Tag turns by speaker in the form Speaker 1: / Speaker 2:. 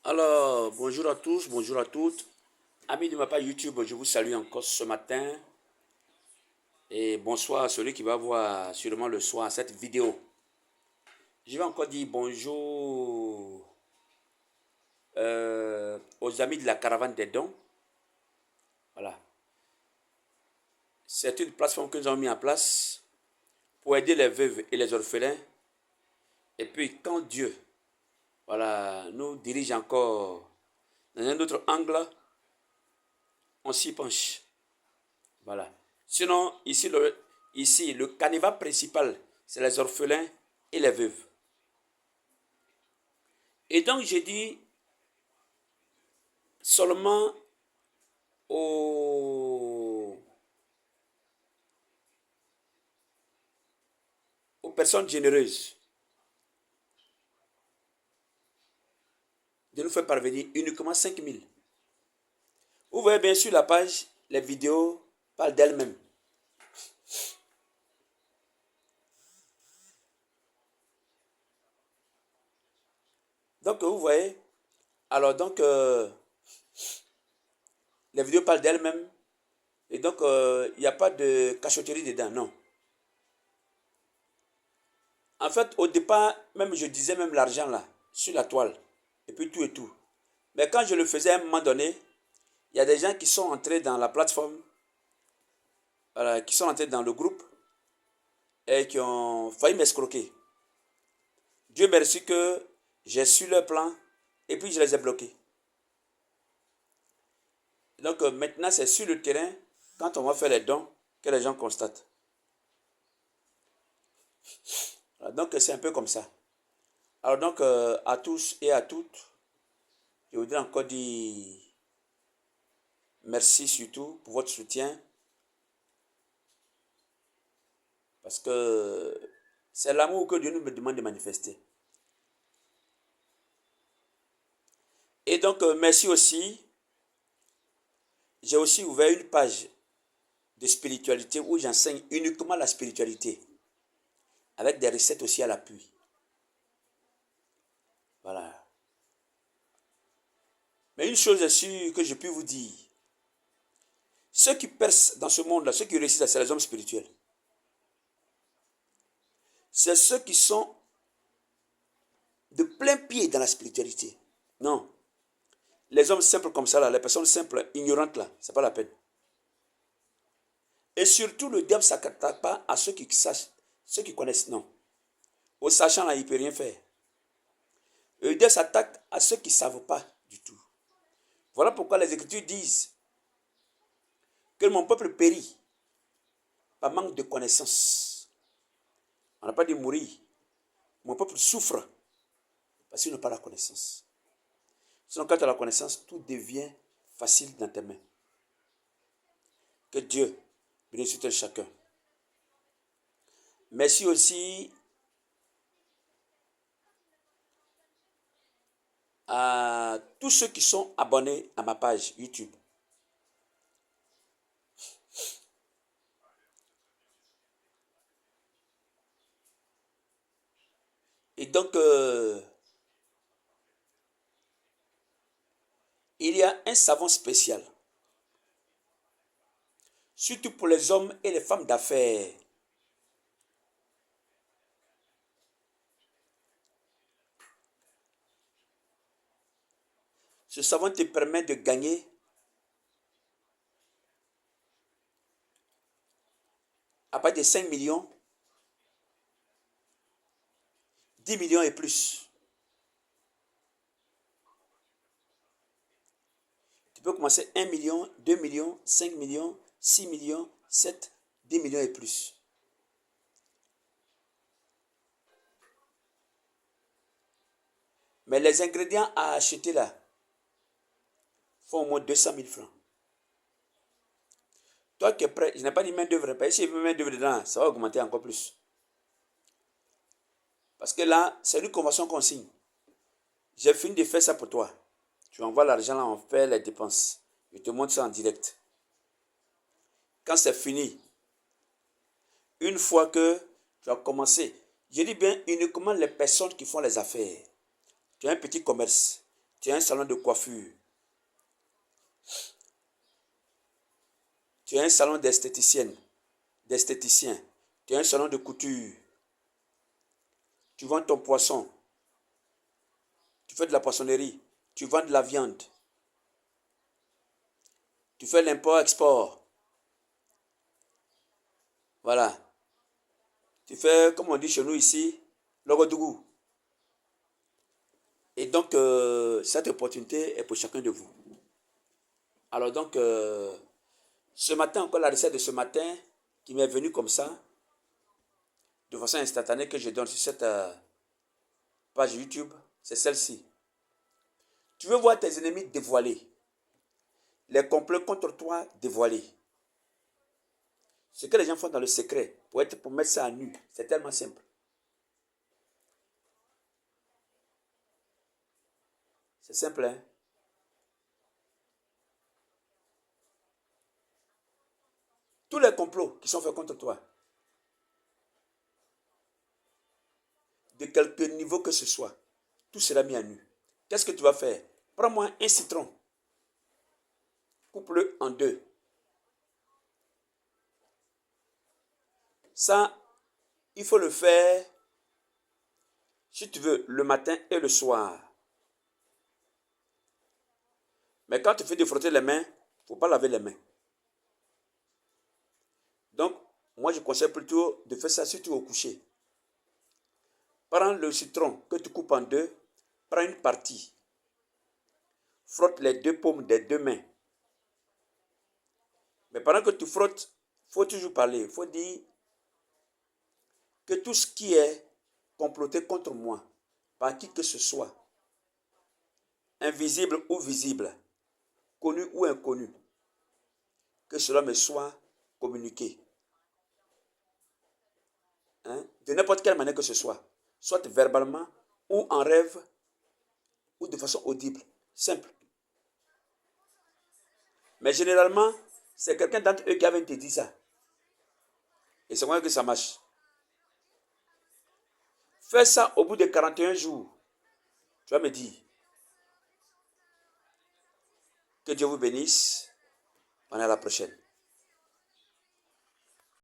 Speaker 1: Alors, bonjour à tous, bonjour à toutes. Amis de ma page YouTube, je vous salue encore ce matin. Et bonsoir à celui qui va voir sûrement le soir cette vidéo. Je vais encore dire bonjour aux amis de la caravane des dons. Voilà. C'est une plateforme que nous avons mis en place pour aider les veuves et les orphelins. Et puis, quand Dieu nous dirige encore dans un autre angle, on s'y penche. Voilà. Sinon, ici, le carnaval principal, c'est les orphelins et les veuves. Et donc, j'ai dit seulement aux personnes généreuses de nous faire parvenir uniquement 5 000. Vous voyez bien sur la page, les vidéos parlent d'elles-mêmes. Donc, vous voyez, alors donc, les vidéos parlent d'elles-mêmes. Et donc, il n'y a pas de cachotterie dedans, non. En fait, au départ, même je disais même l'argent là, sur la toile, et puis tout et tout. Mais quand je le faisais à un moment donné, il y a des gens qui sont entrés dans la plateforme, qui sont entrés dans le groupe, et qui ont failli m'escroquer. Dieu merci que j'ai su leur plan, et puis je les ai bloqués. Donc maintenant, c'est sur le terrain, quand on va faire les dons, que les gens constatent. Voilà, donc c'est un peu comme ça. Alors donc, à tous et à toutes, je voudrais encore dire merci surtout pour votre soutien. Parce que c'est l'amour que Dieu nous demande de manifester. Et donc, merci aussi. J'ai aussi ouvert une page de spiritualité où j'enseigne uniquement la spiritualité. Avec des recettes aussi à l'appui. Voilà. Mais une chose est sûre que je peux vous dire. Ceux qui percent dans ce monde-là, ceux qui réussissent, c'est les hommes spirituels. C'est ceux qui sont de plein pied dans la spiritualité. Non. Les hommes simples comme ça, là, les personnes simples, ignorantes, là, c'est pas la peine. Et surtout, le diable ne s'attaque pas à ceux qui sachent, ceux qui connaissent, non. Aux sachants, là, il ne peut rien faire. Le diable s'attaque à ceux qui ne savent pas du tout. Voilà pourquoi les Écritures disent que mon peuple périt par manque de connaissance. On n'a pas dit mourir. Mon peuple souffre parce qu'il n'a pas la connaissance. Sinon, quand tu as la connaissance, tout devient facile dans tes mains. Que Dieu bénisse chacun. Merci aussi à tous ceux qui sont abonnés à ma page YouTube. Et donc, il y a un savon spécial, surtout pour les hommes et les femmes d'affaires. Ce savon te permet de gagner à partir de 5 millions, 10 millions et plus. Tu peux commencer 1 million, 2 millions, 5 millions, 6 millions, 7, 10 millions et plus. Mais les ingrédients à acheter là font au moins 200 000 francs. Toi qui es prêt, je n'ai pas dit main d'œuvre, si je veux main d'œuvre dedans, ça va augmenter encore plus. Parce que là, c'est une convention qu'on signe. J'ai fini de faire ça pour toi. Tu envoies l'argent là, on fait les dépenses. Je te montre ça en direct. Quand c'est fini, une fois que tu as commencé, je dis bien uniquement les personnes qui font les affaires. Tu as un petit commerce. Tu as un salon de coiffure. Tu as un salon d'esthéticienne, d'esthéticien. Tu as un salon de couture. Tu vends ton poisson. Tu fais de la poissonnerie. Tu vends de la viande. Tu fais l'import-export. Voilà. Tu fais, comme on dit chez nous ici, l'ogodougou. Et donc, cette opportunité est pour chacun de vous. Alors donc, ce matin, encore la recette de ce matin qui m'est venue comme ça, de façon instantanée que je donne sur cette page YouTube, c'est celle-ci. Tu veux voir tes ennemis dévoilés, les complots contre toi dévoilés. Ce que les gens font dans le secret, pour mettre ça à nu, c'est tellement simple. C'est simple, hein? Tous les complots qui sont faits contre toi, de quelque niveau que ce soit, tout sera mis à nu. Qu'est-ce que tu vas faire? Prends-moi un citron, coupe-le en deux. Ça, il faut le faire, si tu veux, le matin et le soir. Mais quand tu fais de frotter les mains, il ne faut pas laver les mains. Donc, moi, je conseille plutôt de faire ça surtout au coucher. Prends le citron que tu coupes en deux, prends une partie. Frotte les deux paumes des deux mains. Mais pendant que tu frottes, il faut toujours parler. Il faut dire que tout ce qui est comploté contre moi, par qui que ce soit, invisible ou visible, connu ou inconnu, que cela me soit communiqué. Hein? De n'importe quelle manière que ce soit verbalement, ou en rêve, ou de façon audible. Simple. Mais généralement, c'est quelqu'un d'entre eux qui avait te dit ça. Et c'est moi que ça marche. Fais ça au bout de 41 jours. Tu vas me dire. Que Dieu vous bénisse. On est à la prochaine.